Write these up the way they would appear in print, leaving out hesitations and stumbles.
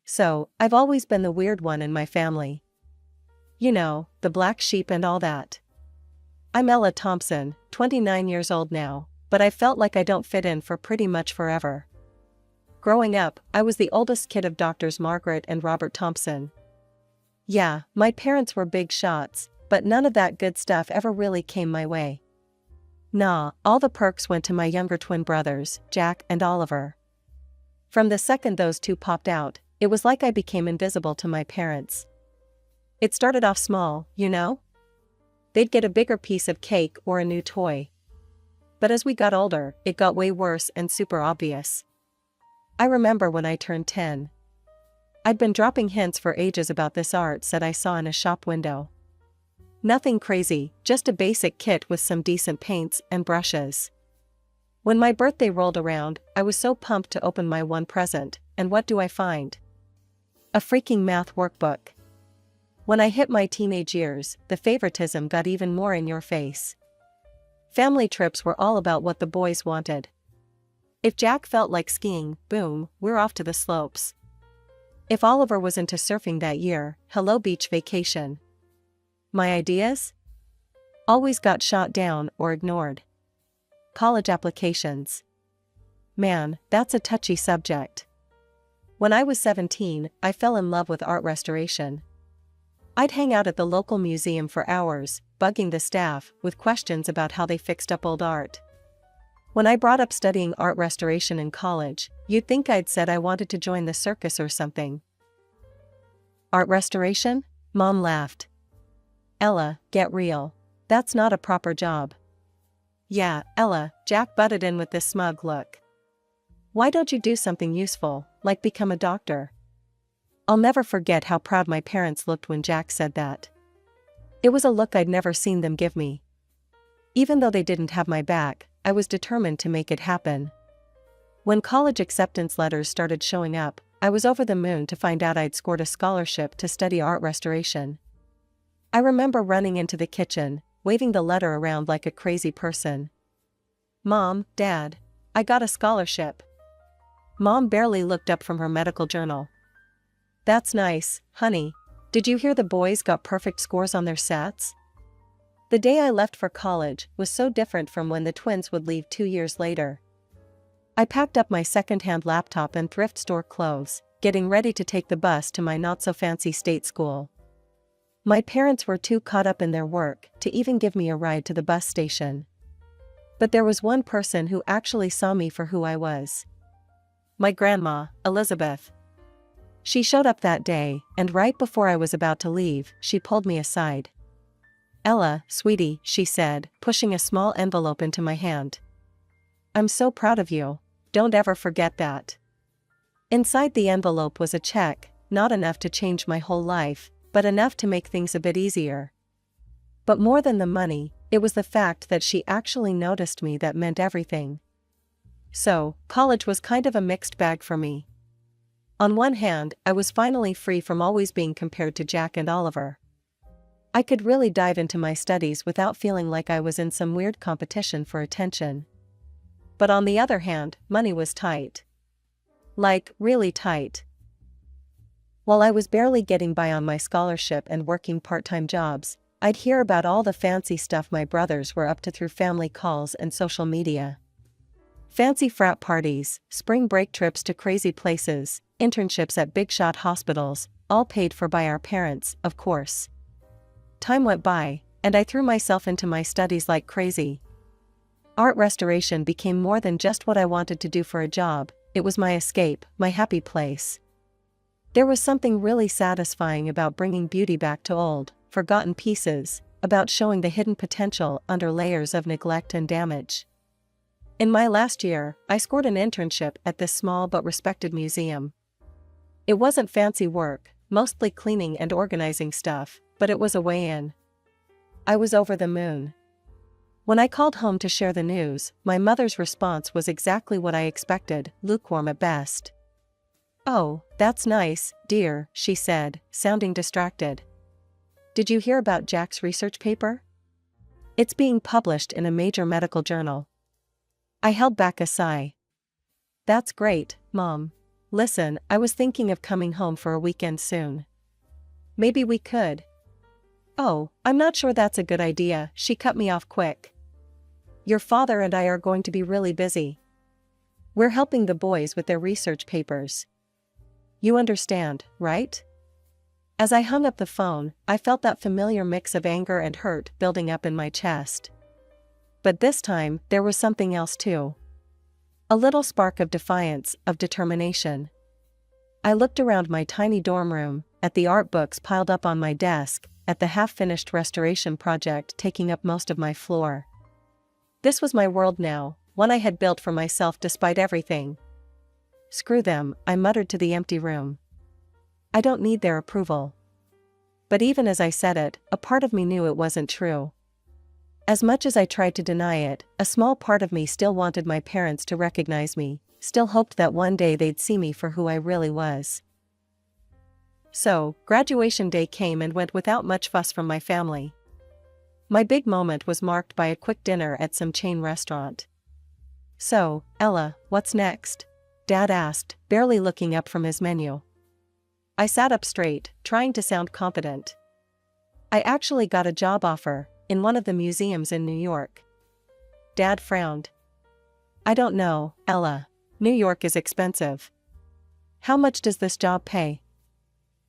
So, I've always been the weird one in my family. You know, the black sheep and all that. I'm Ella Thompson, 29 years old now, but I felt like I don't fit in for pretty much forever. Growing up, I was the oldest kid of doctors Margaret and Robert Thompson. Yeah, my parents were big shots, but none of that good stuff ever really came my way. Nah, all the perks went to my younger twin brothers, Jack and Oliver. From the second those two popped out, it was like I became invisible to my parents. It started off small, you know? They'd get a bigger piece of cake or a new toy. But as we got older, it got way worse and super obvious. I remember when I turned 10. I'd been dropping hints for ages about this art set I saw in a shop window. Nothing crazy, just a basic kit with some decent paints and brushes. When my birthday rolled around, I was so pumped to open my one present, and what do I find? A freaking math workbook. When I hit my teenage years, the favoritism got even more in your face. Family trips were all about what the boys wanted. If Jack felt like skiing, boom, we're off to the slopes. If Oliver was into surfing that year, hello beach vacation. My ideas? Always got shot down or ignored. College applications. Man, that's a touchy subject. When I was 17, I fell in love with art restoration. I'd hang out at the local museum for hours, bugging the staff with questions about how they fixed up old art. When I brought up studying art restoration in college, you'd think I'd said I wanted to join the circus or something. Art restoration? Mom laughed. Ella, get real. That's not a proper job. Yeah, Ella, Jack butted in with this smug look. Why don't you do something useful, like become a doctor? I'll never forget how proud my parents looked when Jack said that. It was a look I'd never seen them give me. Even though they didn't have my back, I was determined to make it happen. When college acceptance letters started showing up, I was over the moon to find out I'd scored a scholarship to study art restoration. I remember running into the kitchen, waving the letter around like a crazy person. Mom, Dad, I got a scholarship. Mom barely looked up from her medical journal. That's nice, honey. Did you hear the boys got perfect scores on their SATs? The day I left for college was so different from when the twins would leave 2 years later. I packed up my second-hand laptop and thrift store clothes, getting ready to take the bus to my not-so-fancy state school. My parents were too caught up in their work to even give me a ride to the bus station. But there was one person who actually saw me for who I was. My grandma, Elizabeth. She showed up that day, and right before I was about to leave, she pulled me aside. Ella, sweetie, she said, pushing a small envelope into my hand. I'm so proud of you. Don't ever forget that. Inside the envelope was a check, not enough to change my whole life, but enough to make things a bit easier. But more than the money, it was the fact that she actually noticed me that meant everything. So, college was kind of a mixed bag for me. On one hand, I was finally free from always being compared to Jack and Oliver. I could really dive into my studies without feeling like I was in some weird competition for attention. But on the other hand, money was tight. Like, really tight. While I was barely getting by on my scholarship and working part-time jobs, I'd hear about all the fancy stuff my brothers were up to through family calls and social media. Fancy frat parties, spring break trips to crazy places, internships at big-shot hospitals, all paid for by our parents, of course. Time went by, and I threw myself into my studies like crazy. Art restoration became more than just what I wanted to do for a job, it was my escape, my happy place. There was something really satisfying about bringing beauty back to old, forgotten pieces, about showing the hidden potential under layers of neglect and damage. In my last year, I scored an internship at this small but respected museum. It wasn't fancy work, mostly cleaning and organizing stuff, but it was a way in. I was over the moon. When I called home to share the news, my mother's response was exactly what I expected, lukewarm at best. Oh, that's nice, dear, she said, sounding distracted. Did you hear about Jack's research paper? It's being published in a major medical journal. I held back a sigh. That's great, Mom. Listen, I was thinking of coming home for a weekend soon. Maybe we could. Oh, I'm not sure that's a good idea, she cut me off quick. Your father and I are going to be really busy. We're helping the boys with their research papers. You understand, right? As I hung up the phone, I felt that familiar mix of anger and hurt building up in my chest. But this time, there was something else too. A little spark of defiance, of determination. I looked around my tiny dorm room, at the art books piled up on my desk, at the half-finished restoration project taking up most of my floor. This was my world now, one I had built for myself despite everything. Screw them, I muttered to the empty room. I don't need their approval. But even as I said it, a part of me knew it wasn't true. As much as I tried to deny it, a small part of me still wanted my parents to recognize me, still hoped that one day they'd see me for who I really was. So, graduation day came and went without much fuss from my family. My big moment was marked by a quick dinner at some chain restaurant. So, Ella, what's next? Dad asked, barely looking up from his menu. I sat up straight, trying to sound confident. I actually got a job offer, in one of the museums in New York. Dad frowned. I don't know, Ella. New York is expensive. How much does this job pay?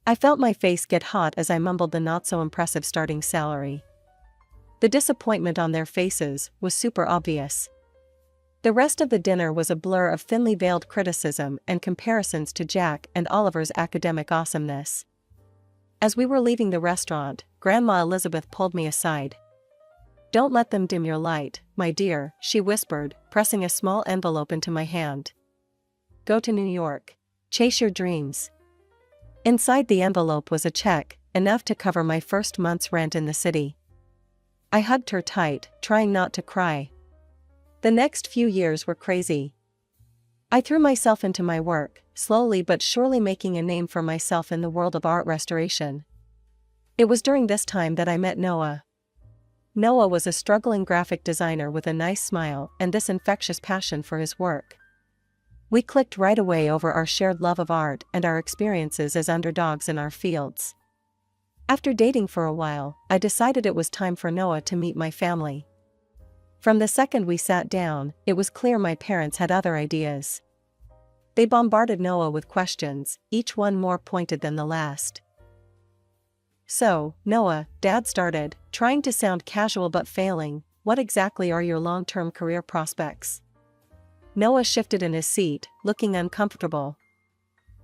I felt my face get hot as I mumbled the not-so-impressive starting salary. The disappointment on their faces was super obvious. The rest of the dinner was a blur of thinly veiled criticism and comparisons to Jack and Oliver's academic awesomeness. As we were leaving the restaurant, Grandma Elizabeth pulled me aside. Don't let them dim your light, my dear, she whispered, pressing a small envelope into my hand. Go to New York. Chase your dreams. Inside the envelope was a check, enough to cover my first month's rent in the city. I hugged her tight, trying not to cry. The next few years were crazy. I threw myself into my work, slowly but surely making a name for myself in the world of art restoration. It was during this time that I met Noah. Noah was a struggling graphic designer with a nice smile and this infectious passion for his work. We clicked right away over our shared love of art and our experiences as underdogs in our fields. After dating for a while, I decided it was time for Noah to meet my family. From the second we sat down, it was clear my parents had other ideas. They bombarded Noah with questions, each one more pointed than the last. So, Noah, Dad started, trying to sound casual but failing, what exactly are your long-term career prospects? Noah shifted in his seat, looking uncomfortable.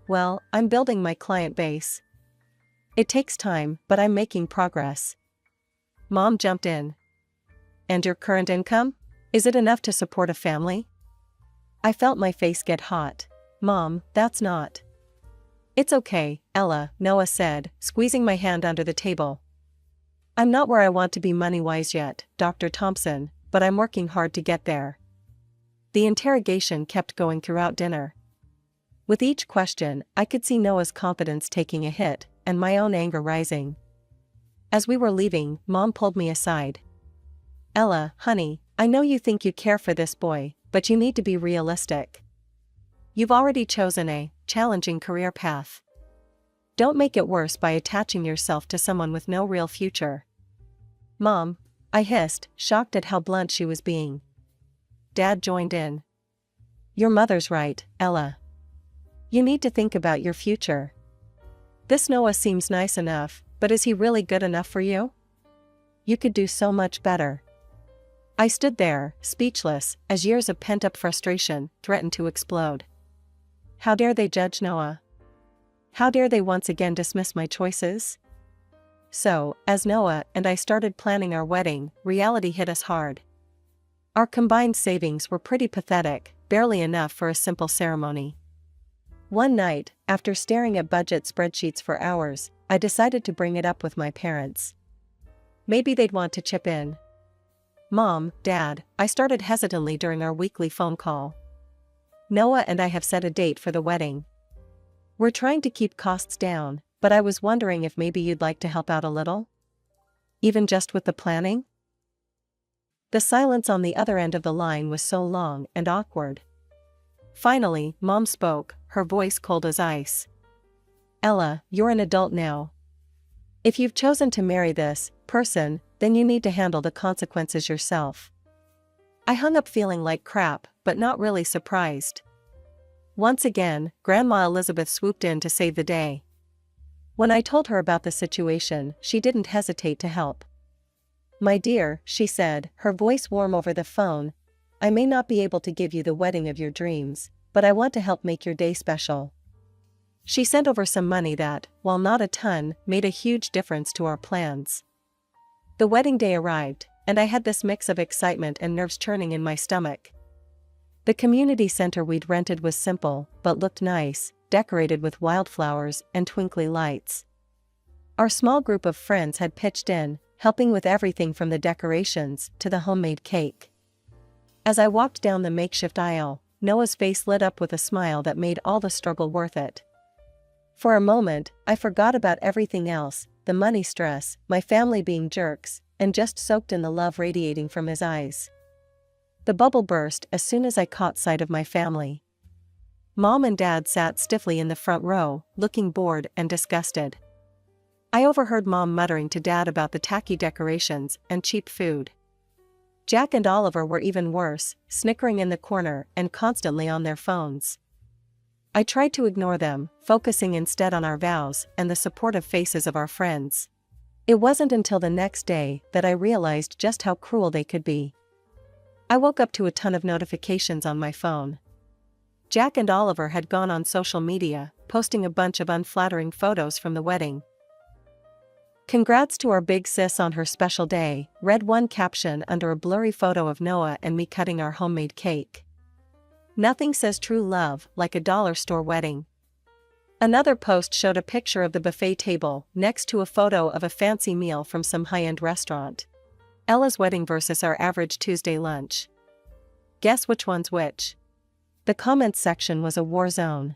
Well, I'm building my client base. It takes time, but I'm making progress. Mom jumped in. And your current income? Is it enough to support a family? I felt my face get hot. Mom, that's not. It's okay, Ella, Noah said, squeezing my hand under the table. I'm not where I want to be money-wise yet, Dr. Thompson, but I'm working hard to get there. The interrogation kept going throughout dinner. With each question, I could see Noah's confidence taking a hit, and my own anger rising. As we were leaving, Mom pulled me aside. Ella, honey, I know you think you care for this boy, but you need to be realistic. You've already chosen a challenging career path. Don't make it worse by attaching yourself to someone with no real future. Mom, I hissed, shocked at how blunt she was being. Dad joined in. Your mother's right, Ella. You need to think about your future. This Noah seems nice enough, but is he really good enough for you? You could do so much better. I stood there, speechless, as years of pent-up frustration threatened to explode. How dare they judge Noah? How dare they once again dismiss my choices? So, as Noah and I started planning our wedding, reality hit us hard. Our combined savings were pretty pathetic, barely enough for a simple ceremony. One night, after staring at budget spreadsheets for hours, I decided to bring it up with my parents. Maybe they'd want to chip in. Mom, Dad, I started hesitantly during our weekly phone call. Noah and I have set a date for the wedding. We're trying to keep costs down, but I was wondering if maybe you'd like to help out a little? Even just with the planning? The silence on the other end of the line was so long and awkward. Finally, Mom spoke, her voice cold as ice. "Ella, you're an adult now. If you've chosen to marry this person, then you need to handle the consequences yourself." I hung up feeling like crap, but not really surprised. Once again, Grandma Elizabeth swooped in to save the day. When I told her about the situation, she didn't hesitate to help. "My dear," she said, her voice warm over the phone, "I may not be able to give you the wedding of your dreams, but I want to help make your day special." She sent over some money that, while not a ton, made a huge difference to our plans. The wedding day arrived, and I had this mix of excitement and nerves churning in my stomach. The community center we'd rented was simple, but looked nice, decorated with wildflowers and twinkly lights. Our small group of friends had pitched in, helping with everything from the decorations to the homemade cake. As I walked down the makeshift aisle, Noah's face lit up with a smile that made all the struggle worth it. For a moment, I forgot about everything else, the money stress, my family being jerks, and just soaked in the love radiating from his eyes. The bubble burst as soon as I caught sight of my family. Mom and Dad sat stiffly in the front row, looking bored and disgusted. I overheard Mom muttering to Dad about the tacky decorations and cheap food. Jack and Oliver were even worse, snickering in the corner and constantly on their phones. I tried to ignore them, focusing instead on our vows and the supportive faces of our friends. It wasn't until the next day that I realized just how cruel they could be. I woke up to a ton of notifications on my phone. Jack and Oliver had gone on social media, posting a bunch of unflattering photos from the wedding. "Congrats to our big sis on her special day," read one caption under a blurry photo of Noah and me cutting our homemade cake. "Nothing says true love like a dollar store wedding." Another post showed a picture of the buffet table next to a photo of a fancy meal from some high-end restaurant. Ella's wedding versus our average Tuesday lunch. Guess which one's which? The comments section was a war zone.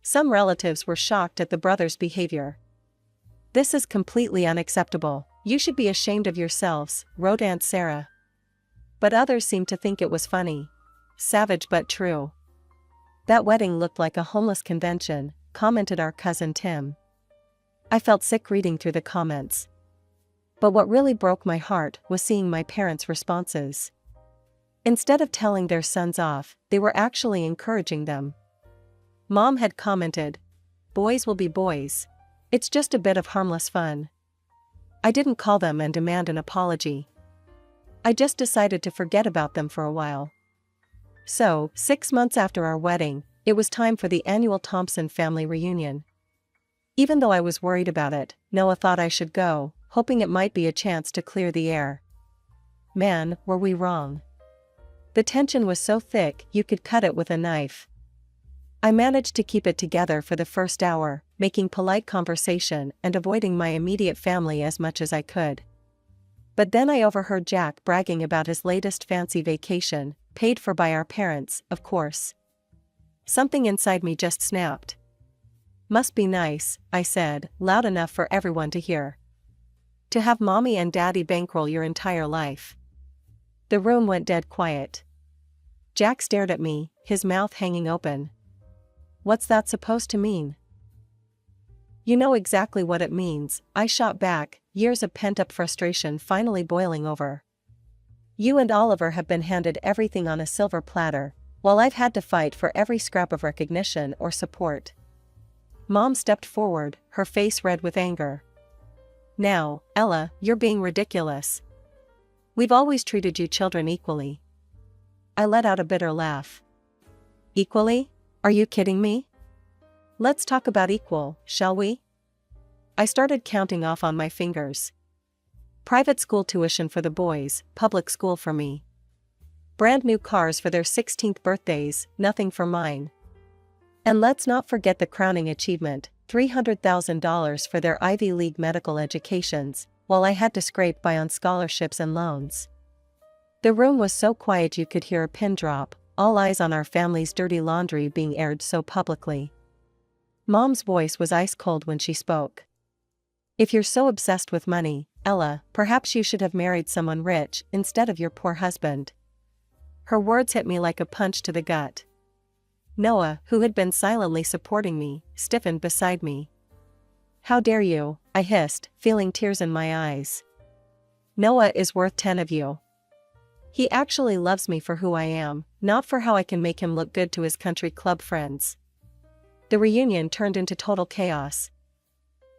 Some relatives were shocked at the brothers' behavior. "This is completely unacceptable. You should be ashamed of yourselves," wrote Aunt Sarah. But others seemed to think it was funny. Savage but true. "That wedding looked like a homeless convention," commented our cousin Tim. I felt sick reading through the comments. But what really broke my heart was seeing my parents' responses. Instead of telling their sons off, they were actually encouraging them. Mom had commented, "Boys will be boys. It's just a bit of harmless fun." I didn't call them and demand an apology. I just decided to forget about them for a while. So, 6 months after our wedding, it was time for the annual Thompson family reunion. Even though I was worried about it, Noah thought I should go, hoping it might be a chance to clear the air. Man, were we wrong. The tension was so thick you could cut it with a knife. I managed to keep it together for the first hour, making polite conversation and avoiding my immediate family as much as I could. But then I overheard Jack bragging about his latest fancy vacation, paid for by our parents, of course. Something inside me just snapped. "Must be nice," I said, loud enough for everyone to hear. "To have mommy and daddy bankroll your entire life." The room went dead quiet. Jack stared at me, his mouth hanging open. "What's that supposed to mean?" "You know exactly what it means," I shot back, years of pent-up frustration finally boiling over. "You and Oliver have been handed everything on a silver platter, while I've had to fight for every scrap of recognition or support." Mom stepped forward, her face red with anger. "Now, Ella, you're being ridiculous. We've always treated you children equally." I let out a bitter laugh. "Equally? Are you kidding me? Let's talk about equal, shall we?" I started counting off on my fingers. Private school tuition for the boys, public school for me. Brand new cars for their 16th birthdays, nothing for mine. And let's not forget the crowning achievement, $300,000 for their Ivy League medical educations, while I had to scrape by on scholarships and loans. The room was so quiet you could hear a pin drop, all eyes on our family's dirty laundry being aired so publicly. Mom's voice was ice cold when she spoke. "If you're so obsessed with money, Ella, perhaps you should have married someone rich instead of your poor husband." Her words hit me like a punch to the gut. Noah, who had been silently supporting me, stiffened beside me. "How dare you?" I hissed, feeling tears in my eyes. "Noah is worth 10 of you. He actually loves me for who I am, not for how I can make him look good to his country club friends." The reunion turned into total chaos.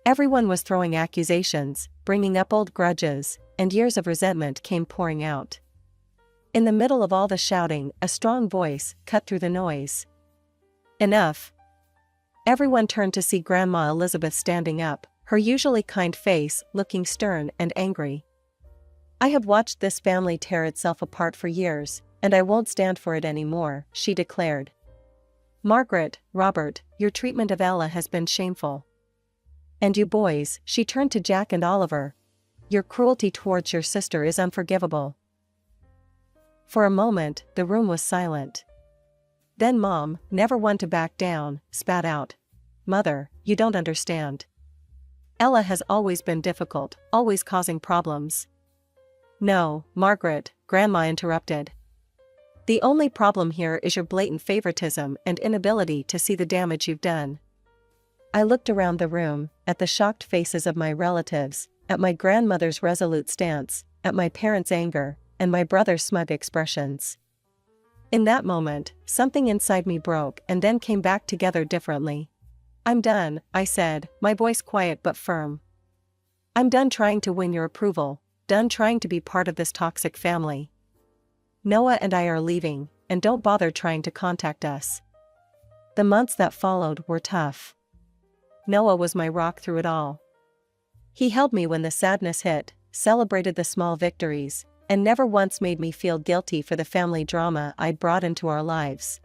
Everyone was throwing accusations, bringing up old grudges, and years of resentment came pouring out. In the middle of all the shouting, a strong voice cut through the noise. "Enough." Everyone turned to see Grandma Elizabeth standing up, her usually kind face looking stern and angry. "I have watched this family tear itself apart for years, and I won't stand for it anymore," she declared. "Margaret, Robert, your treatment of Ella has been shameful. And you boys," she turned to Jack and Oliver, "your cruelty towards your sister is unforgivable." For a moment, the room was silent. Then Mom, never one to back down, spat out, "Mother, you don't understand. Ella has always been difficult, always causing problems." "No, Margaret," Grandma interrupted. "The only problem here is your blatant favoritism and inability to see the damage you've done." I looked around the room, at the shocked faces of my relatives, at my grandmother's resolute stance, at my parents' anger, and my brother's smug expressions. In that moment, something inside me broke and then came back together differently. "I'm done," I said, my voice quiet but firm. "I'm done trying to win your approval, done trying to be part of this toxic family. Noah and I are leaving, and don't bother trying to contact us." The months that followed were tough. Noah was my rock through it all. He held me when the sadness hit, celebrated the small victories, and never once made me feel guilty for the family drama I'd brought into our lives.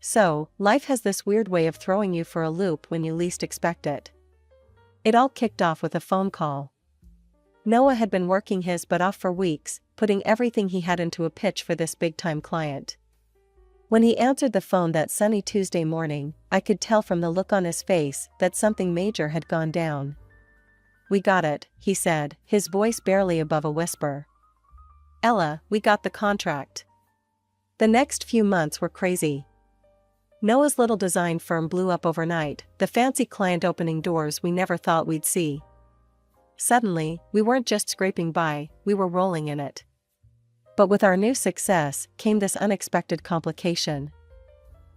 So, life has this weird way of throwing you for a loop when you least expect it. It all kicked off with a phone call. Noah had been working his butt off for weeks, putting everything he had into a pitch for this big-time client. When he answered the phone that sunny Tuesday morning, I could tell from the look on his face that something major had gone down. "We got it," he said, his voice barely above a whisper. "Ella, we got the contract." The next few months were crazy. Noah's little design firm blew up overnight, the fancy client opening doors we never thought we'd see. Suddenly, we weren't just scraping by, we were rolling in it. But with our new success, came this unexpected complication.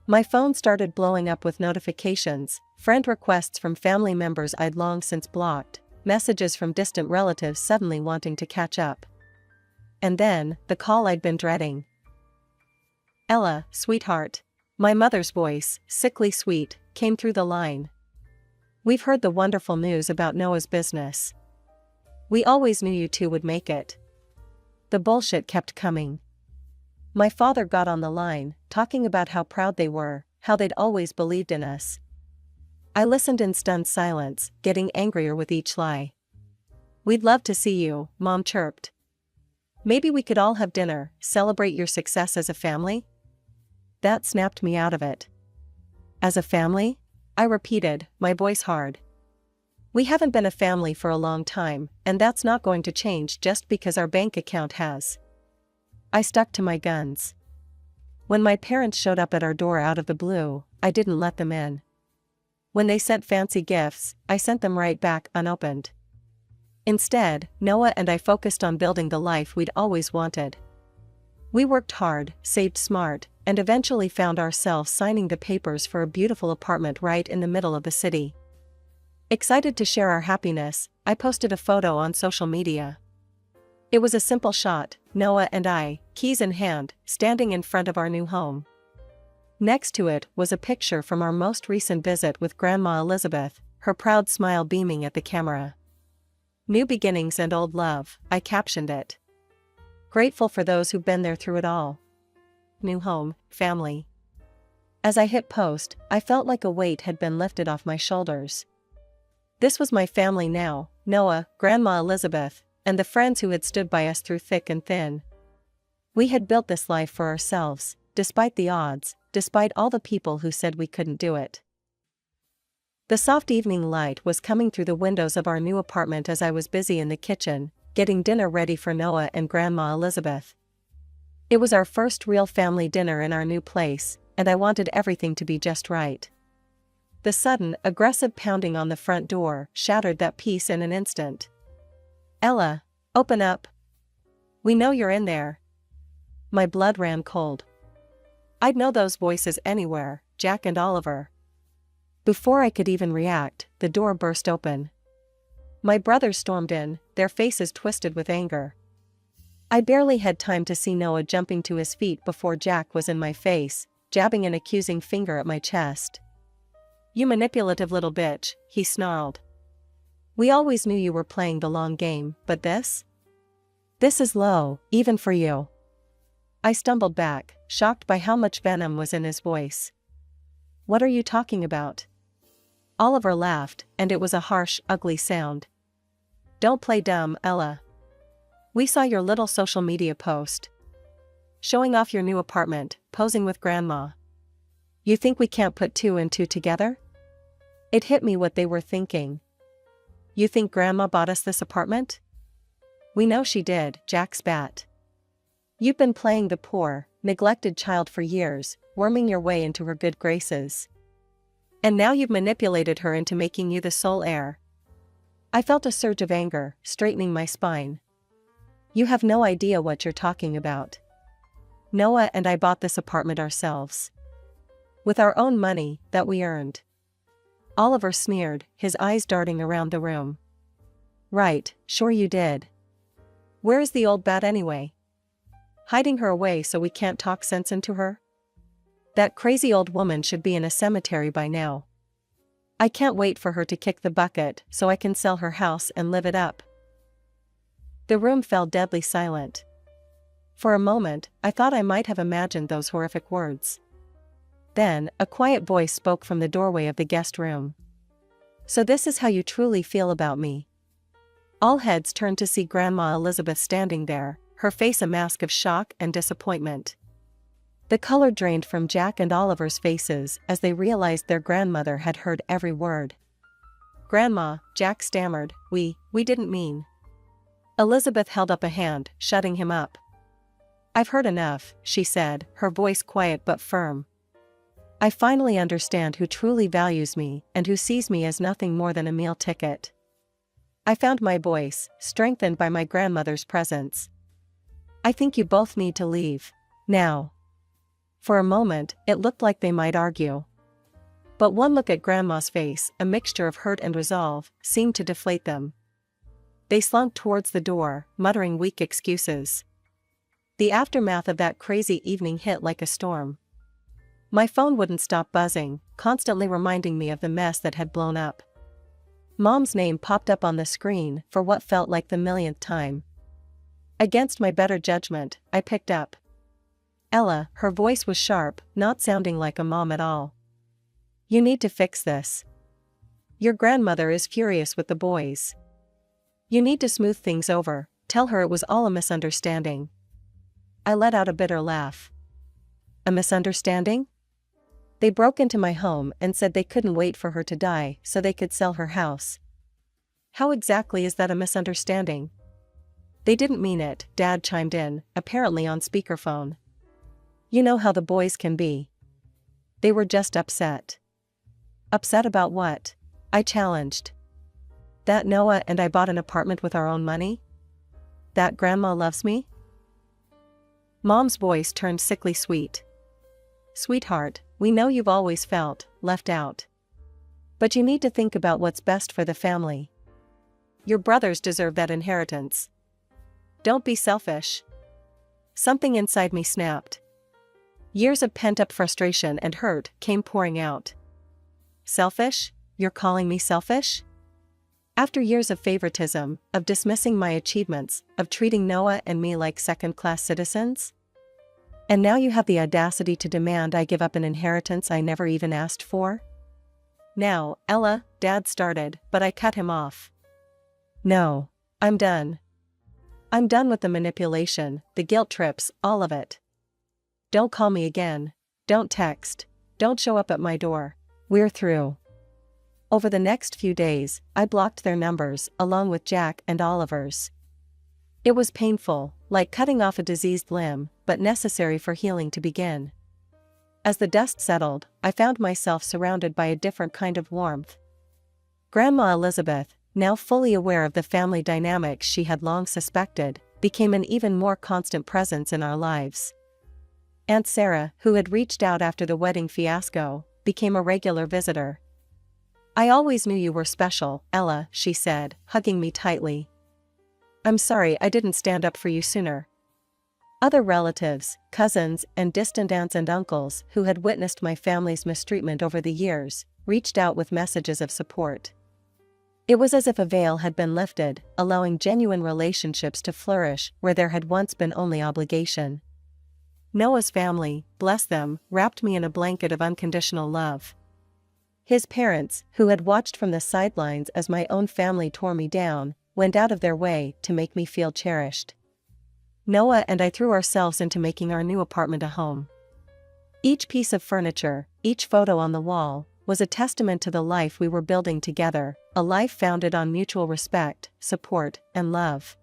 My phone started blowing up with notifications, friend requests from family members I'd long since blocked, messages from distant relatives suddenly wanting to catch up. And then, the call I'd been dreading. "Ella, sweetheart." My mother's voice, sickly sweet, came through the line. "We've heard the wonderful news about Noah's business. We always knew you two would make it." The bullshit kept coming. My father got on the line, talking about how proud they were, how they'd always believed in us. I listened in stunned silence, getting angrier with each lie. "We'd love to see you," Mom chirped. "Maybe we could all have dinner, celebrate your success as a family?" That snapped me out of it. "As a family?" I repeated, my voice hard. "We haven't been a family for a long time, and that's not going to change just because our bank account has." I stuck to my guns. When my parents showed up at our door out of the blue, I didn't let them in. When they sent fancy gifts, I sent them right back unopened. Instead, Noah and I focused on building the life we'd always wanted. We worked hard, saved smart, and eventually found ourselves signing the papers for a beautiful apartment right in the middle of the city. Excited to share our happiness, I posted a photo on social media. It was a simple shot, Noah and I, keys in hand, standing in front of our new home. Next to it was a picture from our most recent visit with Grandma Elizabeth, her proud smile beaming at the camera. "New beginnings and old love," I captioned it. "Grateful for those who've been there through it all. New home, family." As I hit post, I felt like a weight had been lifted off my shoulders. This was my family now, Noah, Grandma Elizabeth, and the friends who had stood by us through thick and thin. We had built this life for ourselves, despite the odds, despite all the people who said we couldn't do it. The soft evening light was coming through the windows of our new apartment as I was busy in the kitchen, getting dinner ready for Noah and Grandma Elizabeth. It was our first real family dinner in our new place, and I wanted everything to be just right. The sudden, aggressive pounding on the front door shattered that peace in an instant. "Ella, open up. We know you're in there." My blood ran cold. I'd know those voices anywhere, Jack and Oliver. Before I could even react, the door burst open. My brothers stormed in, their faces twisted with anger. I barely had time to see Noah jumping to his feet before Jack was in my face, jabbing an accusing finger at my chest. "You manipulative little bitch," he snarled. "We always knew you were playing the long game, but this? This is low, even for you." I stumbled back, shocked by how much venom was in his voice. "What are you talking about?" Oliver laughed, and it was a harsh, ugly sound. "Don't play dumb, Ella. We saw your little social media post. Showing off your new apartment, posing with Grandma. You think we can't put two and two together?" It hit me what they were thinking. "You think Grandma bought us this apartment?" "We know she did," Jack spat. "You've been playing the poor, neglected child for years, worming your way into her good graces. And now you've manipulated her into making you the sole heir." I felt a surge of anger, straightening my spine. "You have no idea what you're talking about. Noah and I bought this apartment ourselves. With our own money, that we earned." Oliver sneered, his eyes darting around the room. "Right, sure you did. Where is the old bat anyway? Hiding her away so we can't talk sense into her? That crazy old woman should be in a cemetery by now. I can't wait for her to kick the bucket so I can sell her house and live it up." The room fell deadly silent. For a moment, I thought I might have imagined those horrific words. Then, a quiet voice spoke from the doorway of the guest room. "So this is how you truly feel about me." All heads turned to see Grandma Elizabeth standing there, her face a mask of shock and disappointment. The color drained from Jack and Oliver's faces as they realized their grandmother had heard every word. "Grandma," Jack stammered, we didn't mean." Elizabeth held up a hand, shutting him up. "I've heard enough," she said, her voice quiet but firm. "I finally understand who truly values me and who sees me as nothing more than a meal ticket." I found my voice, strengthened by my grandmother's presence. "I think you both need to leave. Now." For a moment, it looked like they might argue. But one look at Grandma's face, a mixture of hurt and resolve, seemed to deflate them. They slunk towards the door, muttering weak excuses. The aftermath of that crazy evening hit like a storm. My phone wouldn't stop buzzing, constantly reminding me of the mess that had blown up. Mom's name popped up on the screen for what felt like the millionth time. Against my better judgment, I picked up. "Ella," her voice was sharp, not sounding like a mom at all. "You need to fix this. Your grandmother is furious with the boys. You need to smooth things over, tell her it was all a misunderstanding." I let out a bitter laugh. "A misunderstanding?" "They broke into my home and said they couldn't wait for her to die so they could sell her house." "How exactly is that a misunderstanding?" "They didn't mean it," Dad chimed in, apparently on speakerphone. "You know how the boys can be. They were just upset." "Upset about what?" I challenged. "That Noah and I bought an apartment with our own money? That Grandma loves me?" Mom's voice turned sickly sweet. "Sweetheart, we know you've always felt left out. But you need to think about what's best for the family. Your brothers deserve that inheritance. Don't be selfish." Something inside me snapped. Years of pent-up frustration and hurt came pouring out. "Selfish? You're calling me selfish?" After years of favoritism, of dismissing my achievements, of treating Noah and me like second-class citizens? And now you have the audacity to demand I give up an inheritance I never even asked for? "Now, Ella," Dad started, but I cut him off. "No. I'm done. I'm done with the manipulation, the guilt trips, all of it. Don't call me again. Don't text. Don't show up at my door. We're through." Over the next few days, I blocked their numbers, along with Jack and Oliver's. It was painful, like cutting off a diseased limb, but necessary for healing to begin. As the dust settled, I found myself surrounded by a different kind of warmth. Grandma Elizabeth, now fully aware of the family dynamics she had long suspected, became an even more constant presence in our lives. Aunt Sarah, who had reached out after the wedding fiasco, became a regular visitor. "I always knew you were special, Ella," she said, hugging me tightly. "I'm sorry I didn't stand up for you sooner." Other relatives, cousins, and distant aunts and uncles who had witnessed my family's mistreatment over the years, reached out with messages of support. It was as if a veil had been lifted, allowing genuine relationships to flourish where there had once been only obligation. Noah's family, bless them, wrapped me in a blanket of unconditional love. His parents, who had watched from the sidelines as my own family tore me down, went out of their way to make me feel cherished. Noah and I threw ourselves into making our new apartment a home. Each piece of furniture, each photo on the wall, was a testament to the life we were building together, a life founded on mutual respect, support, and love.